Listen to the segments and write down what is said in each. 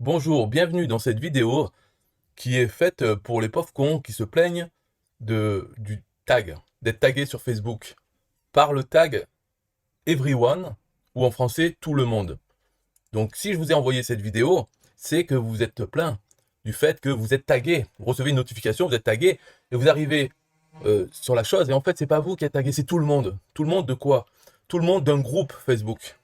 Bonjour, bienvenue dans cette vidéo qui est faite pour les pauvres cons qui se plaignent du tag, d'être tagués sur Facebook par le tag everyone ou en français tout le monde. Donc si je vous ai envoyé cette vidéo, c'est que vous êtes plein du fait que vous êtes tagué. Vous recevez une notification, vous êtes tagué et vous arrivez sur la chose et en fait c'est pas vous qui êtes tagué, c'est tout le monde. Tout le monde de quoi? Tout le monde d'un groupe Facebook.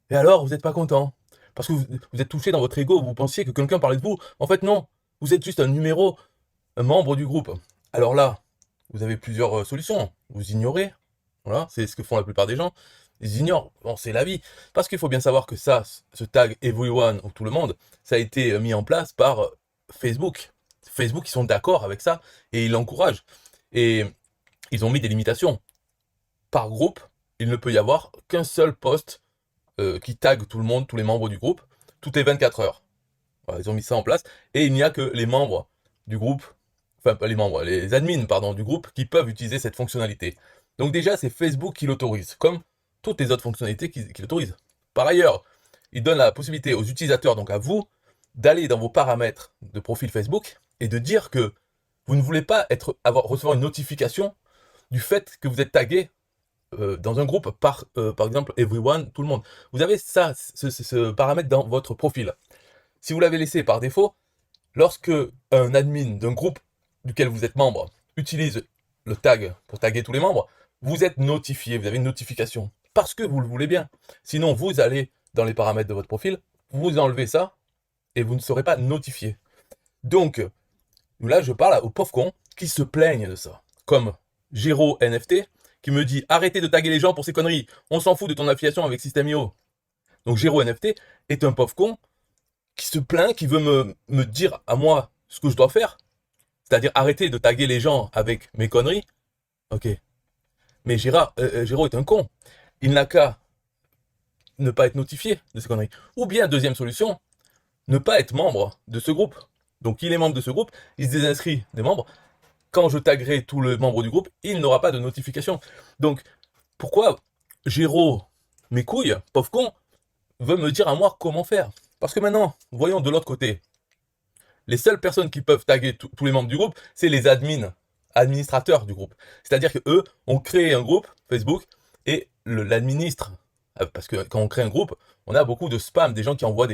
Et alors, vous n'êtes pas content. Parce que vous êtes touché dans votre ego, vous pensiez que quelqu'un parlait de vous. En fait, non. Vous êtes juste un numéro, un membre du groupe. Alors là, vous avez plusieurs solutions. Vous ignorez. Voilà, c'est ce que font la plupart des gens. Ils ignorent. Bon, c'est la vie. Parce qu'il faut bien savoir que ça, ce tag everyone ou tout le monde, ça a été mis en place par Facebook. Facebook, ils sont d'accord avec ça et ils l'encouragent. Et ils ont mis des limitations. Par groupe, il ne peut y avoir qu'un seul post qui tague tout le monde, tous les membres du groupe, toutes les 24 heures. Voilà, ils ont mis ça en place. Et il n'y a que les membres du groupe, enfin pas les membres, les admins, pardon, du groupe qui peuvent utiliser cette fonctionnalité. Donc déjà, c'est Facebook qui l'autorise, comme toutes les autres fonctionnalités qui l'autorisent. Par ailleurs, il donne la possibilité aux utilisateurs, donc à vous, d'aller dans vos paramètres de profil Facebook et de dire que vous ne voulez pas recevoir une notification du fait que vous êtes tagué dans un groupe par exemple everyone, tout le monde. Vous avez ça, ce paramètre dans votre profil. Si vous l'avez laissé par défaut, lorsque un admin d'un groupe duquel vous êtes membre utilise le tag pour taguer tous les membres, vous êtes notifié, vous avez une notification parce que vous le voulez bien. Sinon, vous allez dans les paramètres de votre profil, vous enlevez ça et vous ne serez pas notifié. Donc, là, je parle aux pauvres cons qui se plaignent de ça. Comme Gero NFT, qui me dit arrêtez de taguer les gens pour ces conneries, on s'en fout de ton affiliation avec System.io. Donc Gero NFT est un pauvre con qui se plaint, qui veut me dire à moi ce que je dois faire, c'est-à-dire arrêter de taguer les gens avec mes conneries. Ok. Mais Gero est un con. Il n'a qu'à ne pas être notifié de ces conneries. Ou bien, deuxième solution, ne pas être membre de ce groupe. Donc il est membre de ce groupe, il se désinscrit des membres, quand je taguerai tous les membres du groupe, il n'aura pas de notification. Donc, pourquoi Géraud, mes couilles, pauvre con, veut me dire à moi comment faire? Parce que maintenant, voyons de l'autre côté. Les seules personnes qui peuvent taguer tous les membres du groupe, c'est les admins, administrateurs du groupe. C'est-à-dire que eux ont créé un groupe Facebook et l'administre. Parce que quand on crée un groupe, on a beaucoup de spam, des gens qui envoient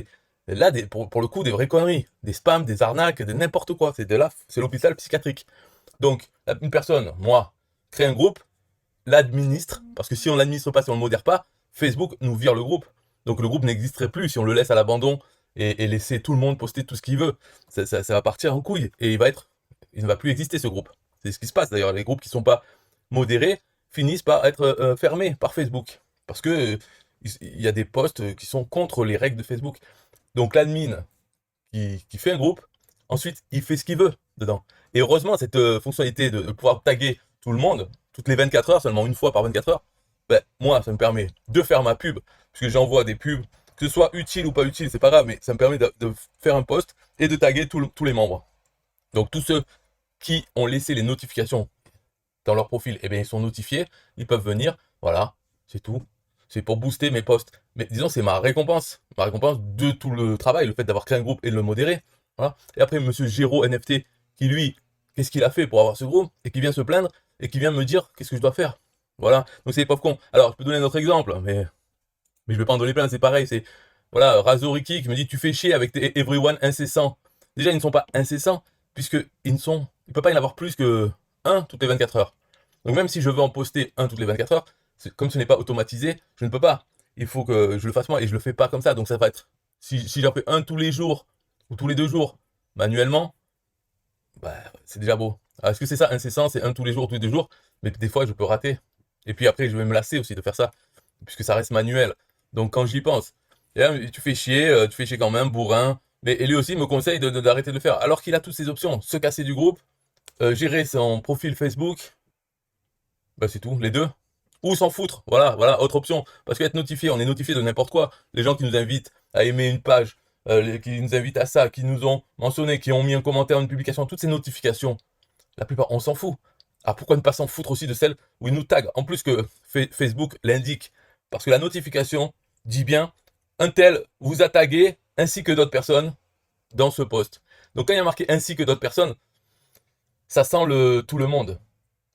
pour le coup, des vraies conneries, des spams, des arnaques, de n'importe quoi. C'est l'hôpital psychiatrique. Donc, une personne, moi, crée un groupe, l'administre, parce que si on l'administre pas, si on ne le modère pas, Facebook nous vire le groupe. Donc le groupe n'existerait plus si on le laisse à l'abandon et laisser tout le monde poster tout ce qu'il veut. Ça va partir en couille et il ne va plus exister ce groupe. C'est ce qui se passe d'ailleurs. Les groupes qui ne sont pas modérés finissent par être fermés par Facebook. Parce que il y a des posts qui sont contre les règles de Facebook. Donc l'admin qui fait un groupe, ensuite il fait ce qu'il veut dedans. Et heureusement, cette fonctionnalité de pouvoir taguer tout le monde, toutes les 24 heures, seulement une fois par 24 heures, ben, moi, ça me permet de faire ma pub, puisque j'envoie des pubs, que ce soit utile ou pas utile, c'est pas grave, mais ça me permet de faire un post et de taguer tous les membres. Donc tous ceux qui ont laissé les notifications dans leur profil, eh bien, ils sont notifiés, ils peuvent venir, voilà, c'est tout. C'est pour booster mes posts. Mais disons, c'est ma récompense de tout le travail, le fait d'avoir créé un groupe et de le modérer. Voilà. Et après, monsieur Gero NFT, qui lui, qu'est-ce qu'il a fait pour avoir ce groupe, et qui vient se plaindre, et qui vient me dire qu'est-ce que je dois faire. Voilà. Donc c'est les pauvres cons. Alors, je peux donner un autre exemple, mais je vais pas en donner plein, c'est pareil. C'est, voilà, Razoriki qui me dit tu fais chier avec tes everyone incessants. Déjà, ils ne sont pas incessants, puisque il peut pas y en avoir plus que un toutes les 24 heures. Donc même si je veux en poster un toutes les 24 heures, comme ce n'est pas automatisé, je ne peux pas. Il faut que je le fasse moi et je le fais pas comme ça. Donc ça va être, si j'en fais un tous les jours ou tous les 2 jours manuellement, bah, c'est déjà beau. Alors, est-ce que c'est ça incessant, c'est un tous les jours, tous les 2 jours? Mais des fois je peux rater. Et puis après je vais me lasser aussi de faire ça, puisque ça reste manuel. Donc quand j'y pense, et là, tu fais chier quand même, bourrin. Mais et lui aussi me conseille d'arrêter de le faire, alors qu'il a toutes ces options, se casser du groupe, gérer son profil Facebook, bah c'est tout, les deux. Ou s'en foutre, voilà, autre option. Parce qu'être notifié, on est notifié de n'importe quoi. Les gens qui nous invitent à aimer une page, qui nous invitent à ça, qui nous ont mentionné, qui ont mis un commentaire, une publication, toutes ces notifications, la plupart, on s'en fout. Alors pourquoi ne pas s'en foutre aussi de celles où ils nous taguent? En plus que Facebook l'indique. Parce que la notification dit bien, un tel vous a tagué ainsi que d'autres personnes dans ce post. Donc quand il y a marqué ainsi que d'autres personnes, ça sent tout le monde.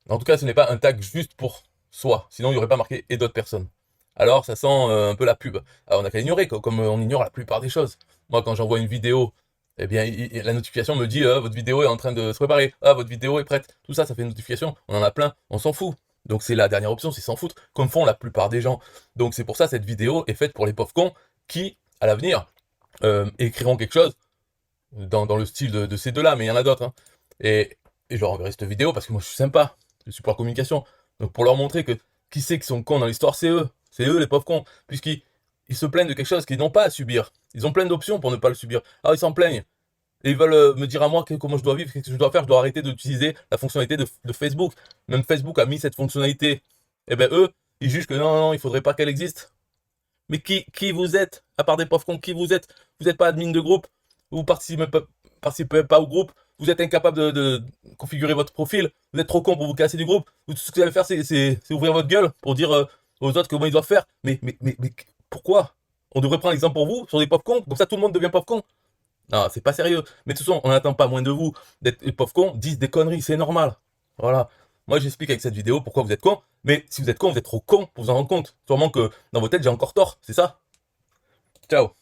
En tout cas, ce n'est pas un tag juste pour soi. Sinon, il n'y aurait pas marqué et d'autres personnes. Alors, ça sent un peu la pub. Alors, on n'a qu'à ignorer, comme on ignore la plupart des choses. Moi, quand j'envoie une vidéo, eh bien, la notification me dit votre vidéo est en train de se préparer. Ah, votre vidéo est prête. Tout ça, ça fait une notification. On en a plein. On s'en fout. Donc, c'est la dernière option, c'est s'en foutre, comme font la plupart des gens. Donc, c'est pour ça cette vidéo est faite pour les pauvres cons qui, à l'avenir, écriront quelque chose dans le style de ces deux-là, mais il y en a d'autres. Hein. Et je leur enverrai cette vidéo parce que moi, je suis sympa. Je suis pour la communication. Donc, pour leur montrer que qui c'est qui sont cons dans l'histoire, c'est eux. C'est eux les pauvres cons. Puisqu'ils se plaignent de quelque chose qu'ils n'ont pas à subir. Ils ont plein d'options pour ne pas le subir. Alors ils s'en plaignent. Et ils veulent me dire à moi comment je dois vivre, qu'est-ce que je dois faire, je dois arrêter d'utiliser la fonctionnalité de Facebook. Même Facebook a mis cette fonctionnalité. Et ben eux, ils jugent que non, il faudrait pas qu'elle existe. Mais qui vous êtes, à part des pauvres cons, qui vous êtes? Vous n'êtes pas admin de groupe, vous participez pas au groupe, vous êtes incapable de configurer votre profil, vous êtes trop con pour vous casser du groupe, tout ce que vous allez faire, c'est ouvrir votre gueule pour dire aux autres comment ils doivent faire. Mais pourquoi? On devrait prendre l'exemple pour vous, sur des pauvres cons, comme ça tout le monde devient pauvre con. Non, c'est pas sérieux. Mais de toute façon, on n'attend pas moins de vous d'être les pauvres cons, disent des conneries, c'est normal. Voilà. Moi, j'explique avec cette vidéo pourquoi vous êtes con, mais si vous êtes con, vous êtes trop con pour vous en rendre compte. Sûrement que dans vos têtes, j'ai encore tort, c'est ça? Ciao.